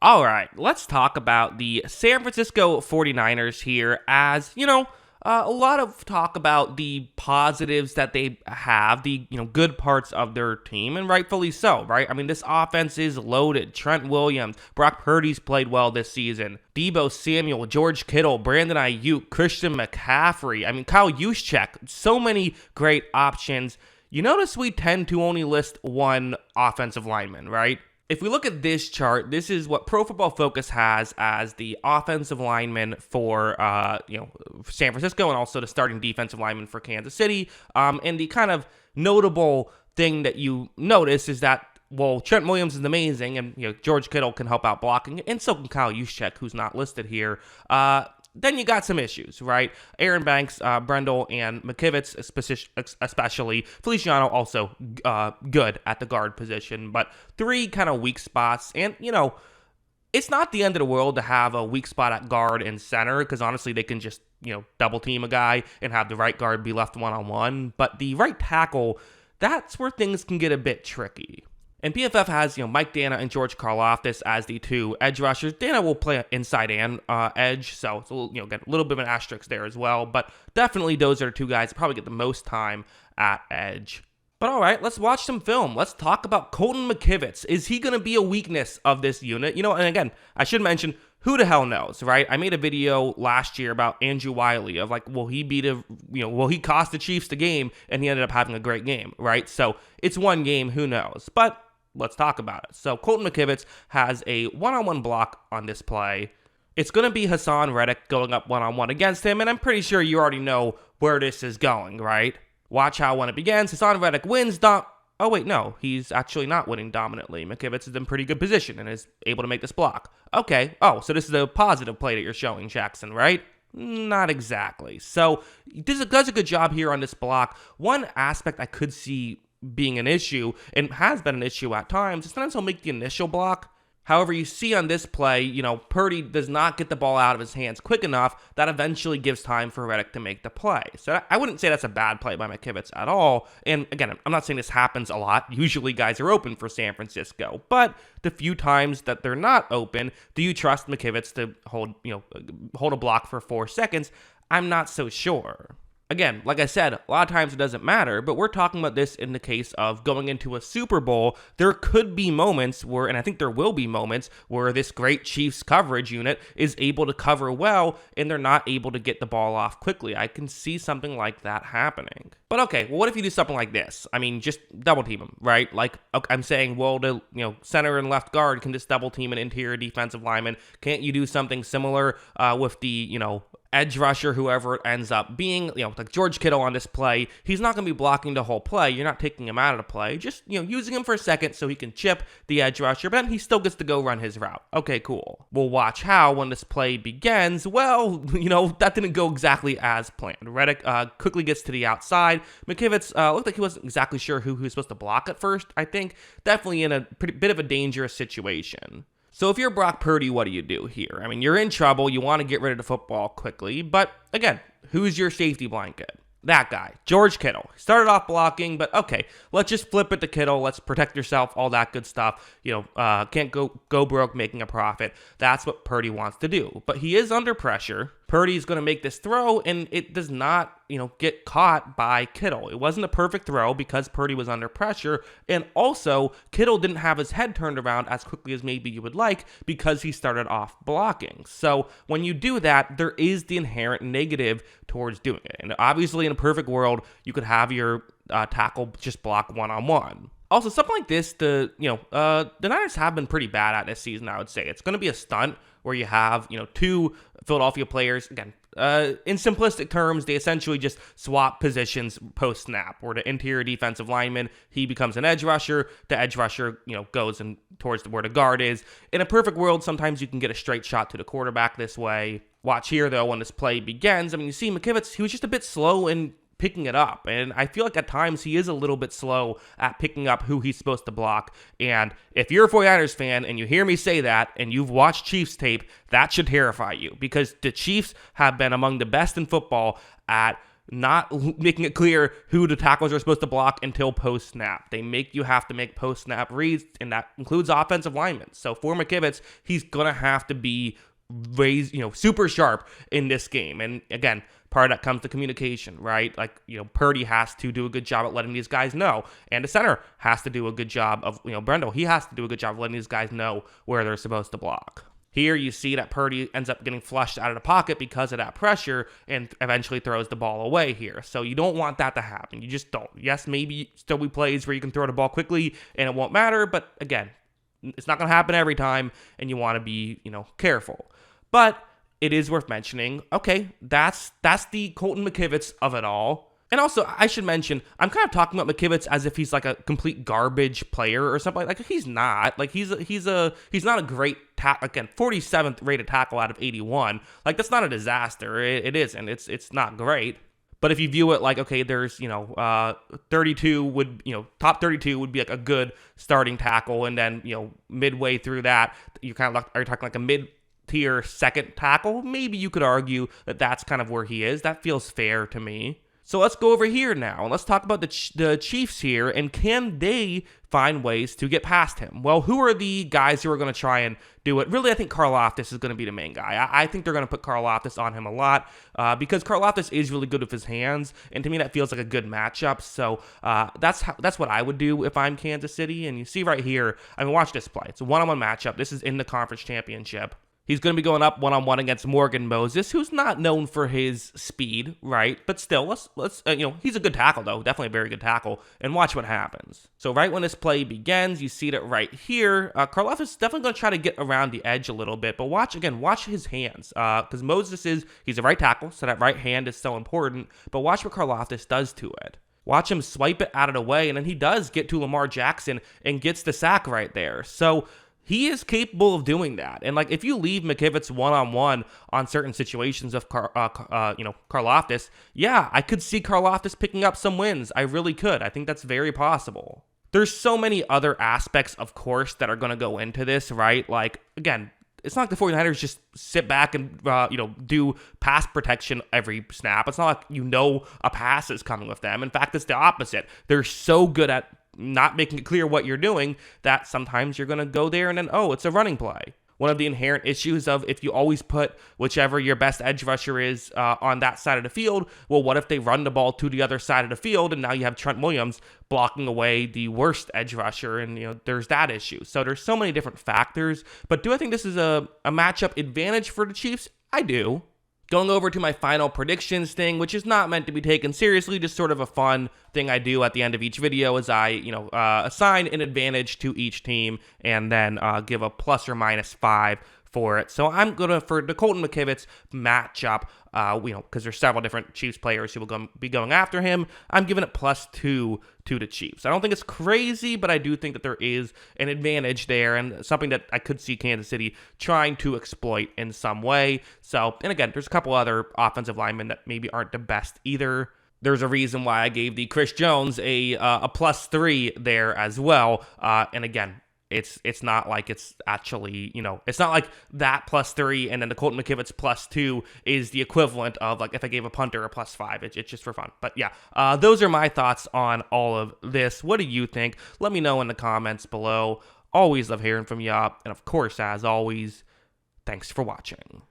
All right, let's talk about the San Francisco 49ers here as, a lot of talk about the positives that they have, the, good parts of their team, and rightfully so, right? I mean, this offense is loaded. Trent Williams, Brock Purdy's played well this season. Deebo Samuel, George Kittle, Brandon Ayuk, Christian McCaffrey. I mean, Kyle Juszczyk, so many great options. You notice we tend to only list one offensive lineman, right? If we look at this chart, this is what Pro Football Focus has as the offensive lineman for, San Francisco, and also the starting defensive lineman for Kansas City. And the kind of notable thing that you notice is that, well, Trent Williams is amazing, and George Kittle can help out blocking, and so can Kyle Juszczyk, who's not listed here. Then you got some issues, right? Aaron Banks, Brendel, and McKivitz especially. Feliciano also good at the guard position, but three kind of weak spots. And, it's not the end of the world to have a weak spot at guard and center, because honestly, they can just, double team a guy and have the right guard be left one-on-one. But the right tackle, that's where things can get a bit tricky. And PFF has, Mike Dana and George Karlaftis as the two edge rushers. Dana will play inside and edge, so it's get a little bit of an asterisk there as well. But definitely those are two guys that probably get the most time at edge. But all right, let's watch some film. Let's talk about Colton McKivitz. Is he going to be a weakness of this unit? And again, I should mention, who the hell knows, right? I made a video last year about Andrew Wiley of will he cost the Chiefs the game? And he ended up having a great game, right? So it's one game, who knows? But let's talk about it. So Colton McKivitz has a one-on-one block on this play. It's going to be Hassan Reddick going up one-on-one against him, and I'm pretty sure you already know where this is going, right? Watch how when it begins, Hassan Reddick wins. Oh, wait, no. He's actually not winning dominantly. McKivitz is in pretty good position and is able to make this block. Okay. Oh, so this is a positive play that you're showing, Jackson, right? Not exactly. So this does a good job here on this block. One aspect I could see being an issue, and has been an issue at times, sometimes he'll make the initial block. However, you see on this play, Purdy does not get the ball out of his hands quick enough. That eventually gives time for Reddick to make the play. So I wouldn't say that's a bad play by McKivitz at all. And again, I'm not saying this happens a lot. Usually guys are open for San Francisco. But the few times that they're not open, do you trust McKivitz to hold a block for 4 seconds? I'm not so sure. Again, like I said, a lot of times it doesn't matter, but we're talking about this in the case of going into a Super Bowl. There could be moments where, and I think there will be moments, where this great Chiefs coverage unit is able to cover well, and they're not able to get the ball off quickly. I can see something like that happening. But okay, well, what if you do something like this? I mean, just double team them, right? Like, okay, I'm saying, well, the center and left guard can just double team an interior defensive lineman. Can't you do something similar with the, edge rusher, whoever it ends up being, like George Kittle on this play? He's not going to be blocking the whole play. You're not taking him out of the play. Just, using him for a second so he can chip the edge rusher, but then he still gets to go run his route. Okay, cool. We'll watch how when this play begins, well, that didn't go exactly as planned. Reddick quickly gets to the outside. McKivitz looked like he wasn't exactly sure who he was supposed to block at first, I think. Definitely in a bit of a dangerous situation. So if you're Brock Purdy, what do you do here? I mean, you're in trouble. You want to get rid of the football quickly. But again, who's your safety blanket? That guy, George Kittle. Started off blocking, but okay, let's just flip it to Kittle. Let's protect yourself, all that good stuff. Can't go broke making a profit. That's what Purdy wants to do. But he is under pressure. Purdy's going to make this throw, and it does not, get caught by Kittle. It wasn't a perfect throw because Purdy was under pressure, and also Kittle didn't have his head turned around as quickly as maybe you would like because he started off blocking. So when you do that, there is the inherent negative towards doing it. And obviously, in a perfect world, you could have your tackle just block one-on-one. Also, something like this, the Niners have been pretty bad at this season, I would say. It's going to be a stunt where you have, two Philadelphia players. Again, in simplistic terms, they essentially just swap positions post-snap, where the interior defensive lineman, he becomes an edge rusher. The edge rusher, goes in towards where the guard is. In a perfect world, sometimes you can get a straight shot to the quarterback this way. Watch here, though, when this play begins. I mean, you see McKivitz, he was just a bit slow in picking it up, and I feel like at times he is a little bit slow at picking up who he's supposed to block. And if you're a 49ers fan and you hear me say that and you've watched Chiefs tape, that should terrify you, because the Chiefs have been among the best in football at not making it clear who the tackles are supposed to block until post-snap. They make you have to make post-snap reads, and that includes offensive linemen. So for McKivitz, he's going to have to be super sharp in this game. And again, part of that comes to communication, right? Like, Purdy has to do a good job at letting these guys know. And the center has to do a good job of, Brendel, he has to do a good job of letting these guys know where they're supposed to block. Here you see that Purdy ends up getting flushed out of the pocket because of that pressure and eventually throws the ball away here. So you don't want that to happen. You just don't. Yes, maybe still be plays where you can throw the ball quickly and it won't matter. But again, it's not going to happen every time, and you want to be, careful. But it is worth mentioning, okay, that's the Colton McKivitz of it all. And also, I should mention, I'm kind of talking about McKivitz as if he's like a complete garbage player or something. Like he's not. Like he's not a great tackle. Again, 47th rated tackle out of 81. Like that's not a disaster. It isn't. It's not great. But if you view it like, okay, there's 32 would top 32 would be like a good starting tackle, and then midway through that you kind of are talking like a mid-tier second tackle. Maybe you could argue that that's kind of where he is. That feels fair to me. So let's go over here now, and let's talk about the Chiefs here, and can they find ways to get past him? Well, who are the guys who are going to try and do it? Really, I think Karlaftis is going to be the main guy. I think they're going to put Karlaftis on him a lot because Karlaftis is really good with his hands, and to me that feels like a good matchup. So that's what I would do if I'm Kansas City. And you see right here, I mean, watch this play. It's a one-on-one matchup. This is in the conference championship. He's going to be going up one-on-one against Morgan Moses, who's not known for his speed, right? But still, let's he's a good tackle, though. Definitely a very good tackle. And watch what happens. So right when this play begins, you see that right here. Karloff is definitely going to try to get around the edge a little bit. But watch his hands. Because he's a right tackle, so that right hand is so important. But watch what Karlaftis does to it. Watch him swipe it out of the way, and then he does get to Lamar Jackson and gets the sack right there. So he is capable of doing that. And like if you leave McKivitz one-on-one on certain situations of Karlaftis, yeah, I could see Karlaftis picking up some wins. I really could. I think that's very possible. There's so many other aspects, of course, that are going to go into this, right? Like, again, it's not like the 49ers just sit back and, do pass protection every snap. It's not like a pass is coming with them. In fact, it's the opposite. They're so good at not making it clear what you're doing that sometimes you're going to go there and then, it's a running play. One of the inherent issues of if you always put whichever your best edge rusher is on that side of the field, well, what if they run the ball to the other side of the field and now you have Trent Williams blocking away the worst edge rusher, and there's that issue. So there's so many different factors. But do I think this is a matchup advantage for the Chiefs? I do. Going over to my final predictions thing, which is not meant to be taken seriously, just sort of a fun thing I do at the end of each video is I, assign an advantage to each team and then give a plus or minus 5 for it. So I'm going to, for the Colton McKivitz matchup, because there's several different Chiefs players who will be going after him, I'm giving it +2 to the Chiefs. I don't think it's crazy, but I do think that there is an advantage there and something that I could see Kansas City trying to exploit in some way. So, and again, there's a couple other offensive linemen that maybe aren't the best either. There's a reason why I gave the Chris Jones a +3 there as well. And again, it's not like it's actually, it's not like that +3 and then the Colton McKivitz +2 is the equivalent of like if I gave a punter a +5. It's just for fun. But yeah, those are my thoughts on all of this. What do you think? Let me know in the comments below. Always love hearing from you. And of course, as always, thanks for watching.